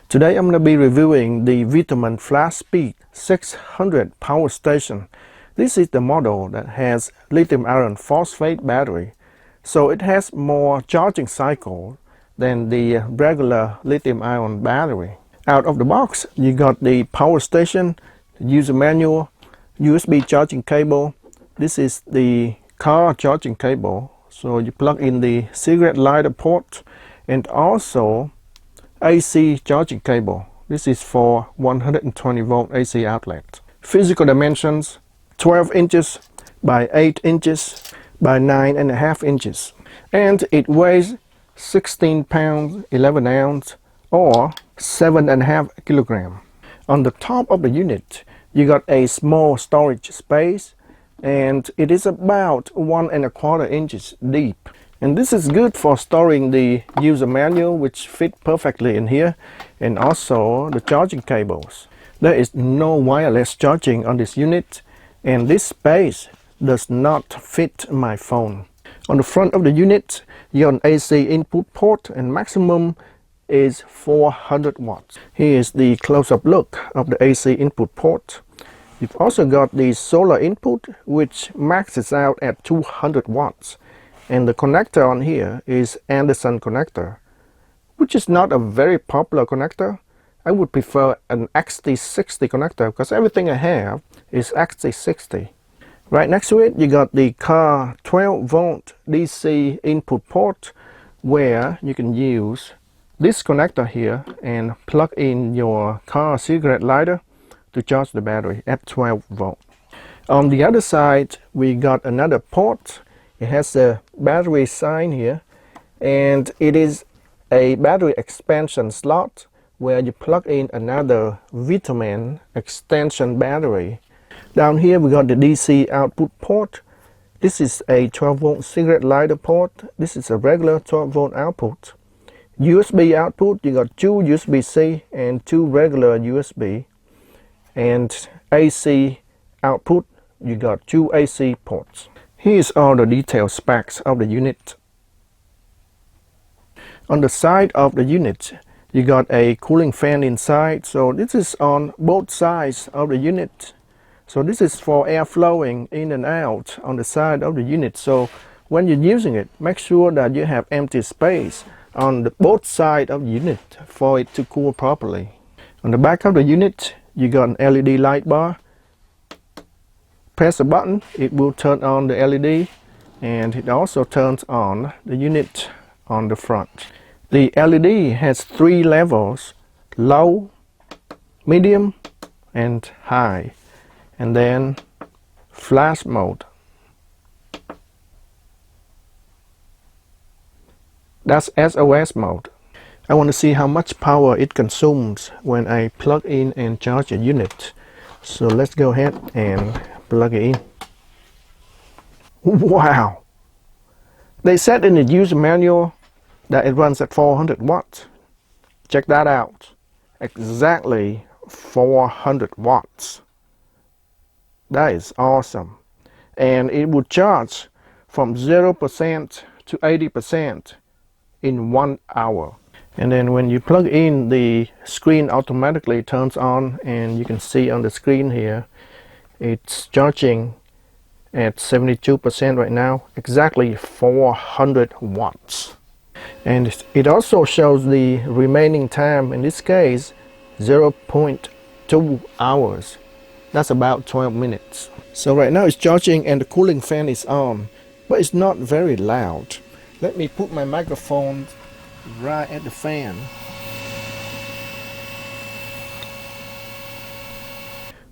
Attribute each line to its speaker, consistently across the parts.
Speaker 1: Today I'm going to be reviewing the Vtoman Flashspeed 600 power station. This is the model that has lithium iron phosphate battery, so it has more charging cycle than the regular lithium ion battery. Out of the box you got the power station, the user manual, USB charging cable. This is the car charging cable, so you plug in the cigarette lighter port, and also AC charging cable. This is for 120 volt AC outlet. Physical dimensions: 12 inches by 8 inches by 9.5 inches, and it weighs 16 pounds 11 ounce or 7.5 kilogram. On the top of the unit you got a small storage space, and it is about 1.25 inches deep. And this is good for storing the user manual, which fit perfectly in here, and also the charging cables. There is no wireless charging on this unit, and this space does not fit my phone. On the front of the unit you have an AC input port, and maximum is 400 watts. Here is the close-up look of the AC input port. You've also got the solar input, which maxes out at 200 watts. And the connector on here is Anderson connector, which is not a very popular connector. I would prefer an XT60 connector because everything I have is XT60. Right next to it you got the car 12 volt DC input port, where you can use this connector here and plug in your car cigarette lighter to charge the battery at 12 volt. On the other side we got another port. It has a battery sign here, and it is a battery expansion slot where you plug in another Vtoman extension battery. Down here we got the DC output port. This is a 12 volt cigarette lighter port. This is a regular 12 volt output. USB output, you got 2 USB-C and 2 regular USB. And AC output, you got 2 AC ports. Here's all the detailed specs of the unit. On the side of the unit you got a cooling fan inside, so this is on both sides of the unit. So this is for air flowing in and out on the side of the unit, so when you're using it, make sure that you have empty space on both sides of the unit for it to cool properly. On the back of the unit you got an LED light bar. Press a button, it will turn on the LED, and it also turns on the unit on the front. The LED has 3 levels: low, medium, and high, and then flash mode. That's SOS mode. I want to see how much power it consumes when I plug in and charge a unit. So let's go ahead and plug it in. Wow! They said in the user manual that it runs at 400 watts. Check that out. Exactly 400 watts. That is awesome. And it would charge from 0% to 80% in 1 hour. And then when you plug in, the screen automatically turns on, and you can see on the screen here it's charging at 72% right now, exactly 400 watts. And it also shows the remaining time, in this case 0.2 hours. That's about 12 minutes. So right now it's charging and the cooling fan is on, but it's not very loud. Let me put my microphone right at the fan.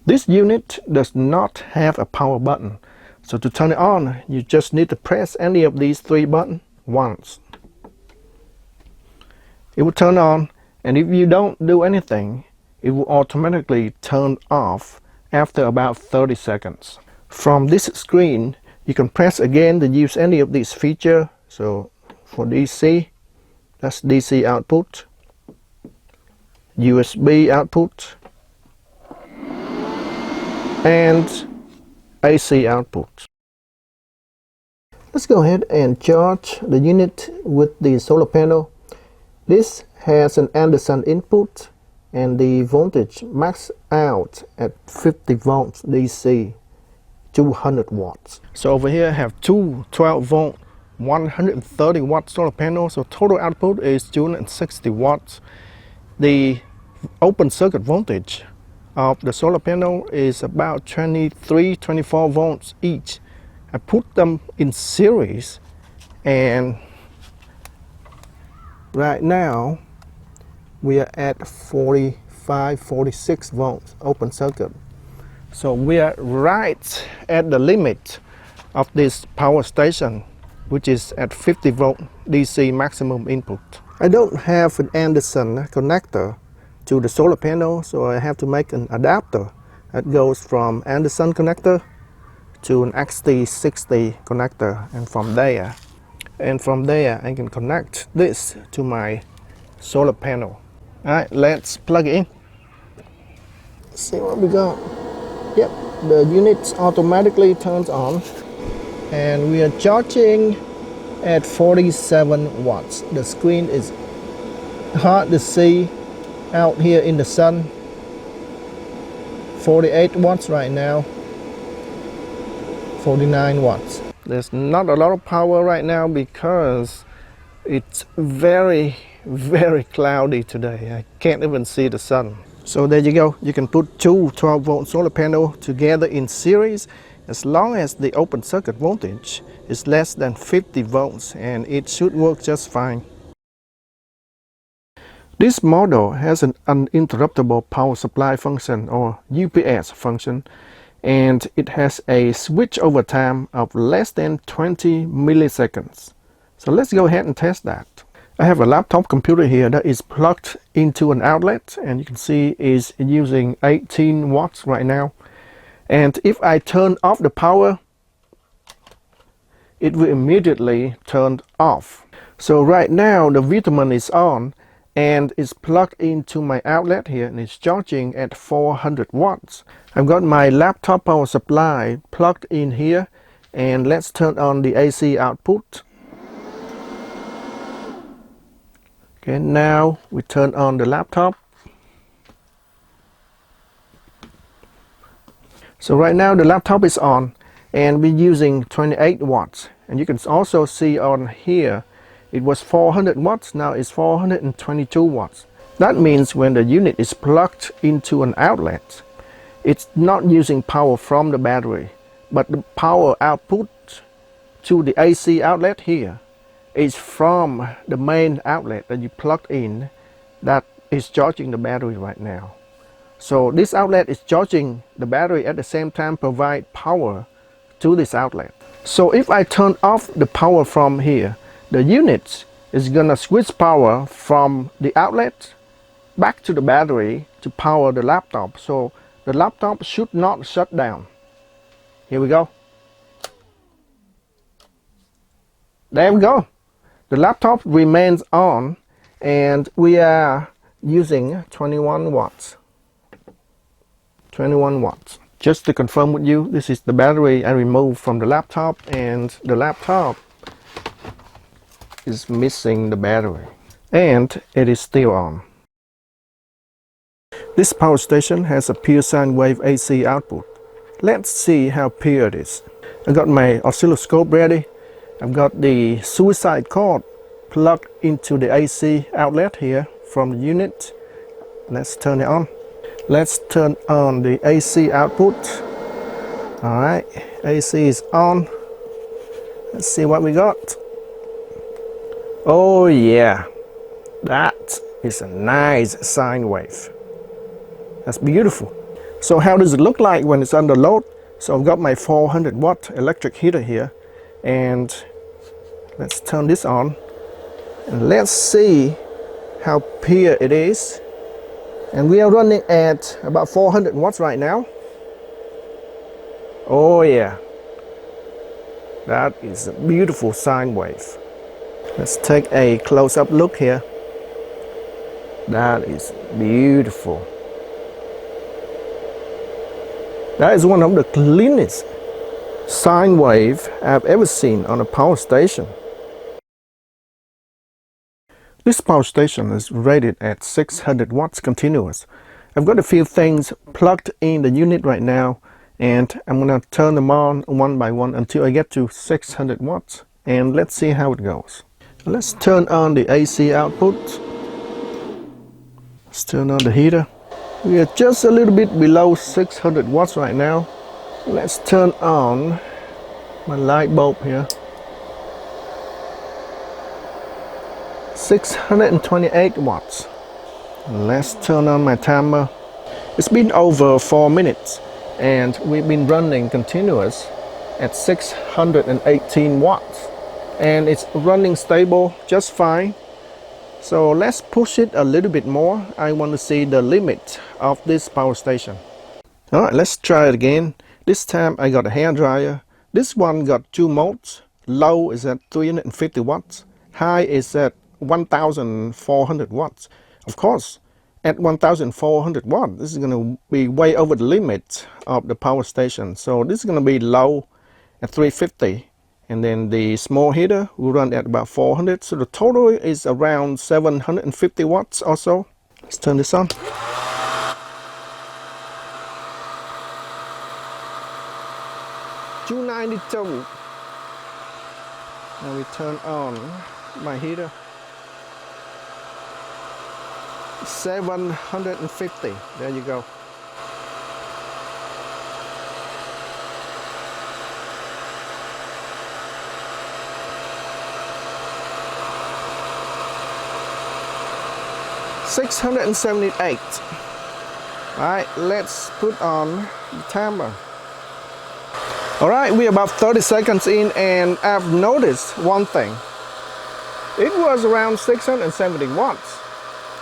Speaker 1: This unit does not have a power button, so to turn it on you just need to press any of these 3 buttons once. It will turn on, and if you don't do anything it will automatically turn off after about 30 seconds. From this screen you can press again to use any of these features. So for DC, that's DC output, USB output, and AC output. Let's go ahead and charge the unit with the solar panel. This has an Anderson input, and the voltage max out at 50 volts DC, 200 watts. So over here I have two 12 volt 130 watt solar panels, so total output is 260 watts. The open circuit voltage of the solar panel is about 24 volts each. I put them in series, and right now we are at 46 volts open circuit. So we are right at the limit of this power station, which is at 50 volt DC maximum input. I don't have an Anderson connector to the solar panel, so I have to make an adapter that goes from Anderson connector to an XT60 connector, and from there I can connect this to my solar panel. Alright, let's plug it in. See what we got. Yep, the unit automatically turns on, and we are charging at 47 watts. The screen is hard to see out here in the sun. 48 watts right now, 49 watts. There's not a lot of power right now because it's very cloudy today. I can't even see the sun. So there you go. You can put two 12 volt solar panels together in series as long as the open circuit voltage is less than 50 volts, and it should work just fine. This model has an uninterruptible power supply function, or UPS function, and it has a switchover time of less than 20 milliseconds. So let's go ahead and test that. I have a laptop computer here that is plugged into an outlet, and you can see is using 18 watts right now. And if I turn off the power, it will immediately turn off. So right now the Vtoman is on and is plugged into my outlet here, and it's charging at 400 watts. I've got my laptop power supply plugged in here, and let's turn on the AC output. Okay, now we turn on the laptop. So right now the laptop is on, and we're using 28 watts. And you can also see on here, it was 400 watts, now it's 422 watts. That means when the unit is plugged into an outlet, it's not using power from the battery, but the power output to the AC outlet here is from the main outlet that you plugged in, that is charging the battery right now. So this outlet is charging the battery at the same time provide power to this outlet. So if I turn off the power from here, the unit is gonna switch power from the outlet back to the battery to power the laptop. So the laptop should not shut down. Here we go. There we go. The laptop remains on, and we are using 21 watts. 21 watts. Just to confirm with you, this is the battery I removed from the laptop, and the laptop is missing the battery, and it is still on. This power station has a pure sine wave AC output. Let's see how pure it is. I got my oscilloscope ready. I've got the suicide cord plugged into the AC outlet here from the unit. Let's turn it on. Let's turn on the AC output. Alright, AC is on. Let's see what we got. Oh yeah, that is a nice sine wave. That's beautiful. So how does it look like when it's under load? So I've got my 400 watt electric heater here, and let's turn this on, and let's see how pure it is. And we are running at about 400 watts right now. Oh yeah, that is a beautiful sine wave. Let's take a close-up look here. That is beautiful. That is one of the cleanest sine wave I've ever seen on a power station. This power station is rated at 600 watts continuous. I've got a few things plugged in the unit right now, and I'm going to turn them on one by one until I get to 600 watts, and let's see how it goes. Let's turn on the AC output. Let's turn on the heater. We are just a little bit below 600 watts right now. Let's turn on my light bulb here. 628 watts. Let's turn on my timer. It's been over 4 minutes and we've been running continuous at 618 watts, and it's running stable just fine. So let's push it a little bit more. I want to see the limit of this power station. Alright, let's try it again. This time I got a hair dryer. This one got 2 modes. Low is at 350 watts. High is at 1400 watts. Of course, at 1400 watts, this is going to be way over the limit of the power station. So this is going to be low at 350. And then the small heater will run at about 400. So the total is around 750 watts or so. Let's turn this on. $292. Now we turn on my heater. 750. There you go. $678. Alright, let's put on the timer. Alright, we're about 30 seconds in, and I've noticed one thing. It was around 670 watts,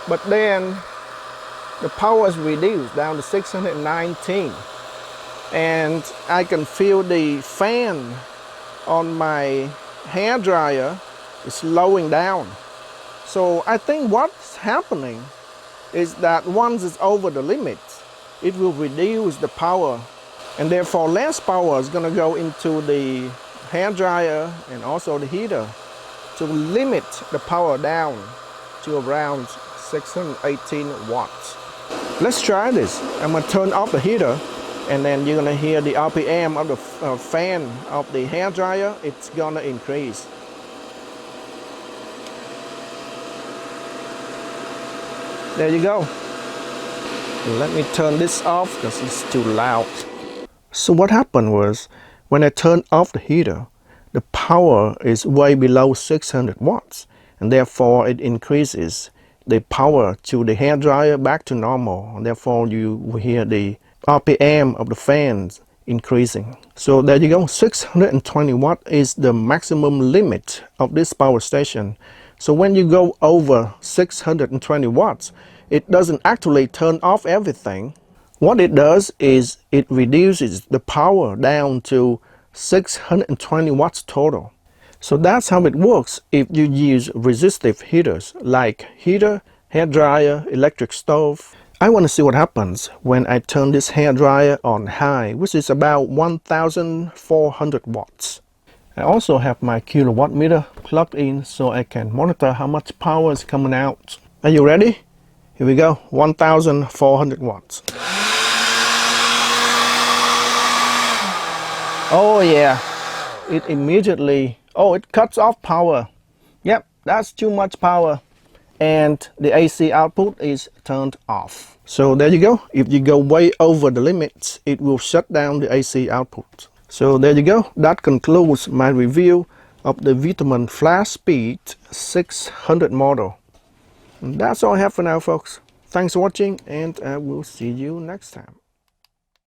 Speaker 1: but then the power is reduced down to 619, and I can feel the fan on my hair dryer is slowing down. So I think what's happening is that once it's over the limit, it will reduce the power, and therefore less power is going to go into the hair dryer and also the heater to limit the power down to around 618 watts. Let's try this. I'm going to turn off the heater, and then you're going to hear the RPM of the fan of the hair dryer. It's going to increase. There you go. Let me turn this off because it's too loud. So what happened was, when I turned off the heater, the power is way below 600 watts, and therefore it increases the power to the hair dryer back to normal, and therefore you will hear the RPM of the fans increasing. So there you go. 620 watt is the maximum limit of this power station. So when you go over 620 watts, it doesn't actually turn off everything. What it does is it reduces the power down to 620 watts total. So that's how it works if you use resistive heaters like heater, hair dryer, electric stove. I want to see what happens when I turn this hair dryer on high, which is about 1400 watts. I also have my kilowatt meter plugged in so I can monitor how much power is coming out. Are you ready? Here we go. 1400 watts. Oh yeah, it immediately, it cuts off power. Yep, that's too much power. And the AC output is turned off. So there you go. If you go way over the limits, it will shut down the AC output. So there you go. That concludes my review of the Vtoman Flashspeed 600 model. And that's all I have for now, folks. Thanks for watching, and I will see you next time.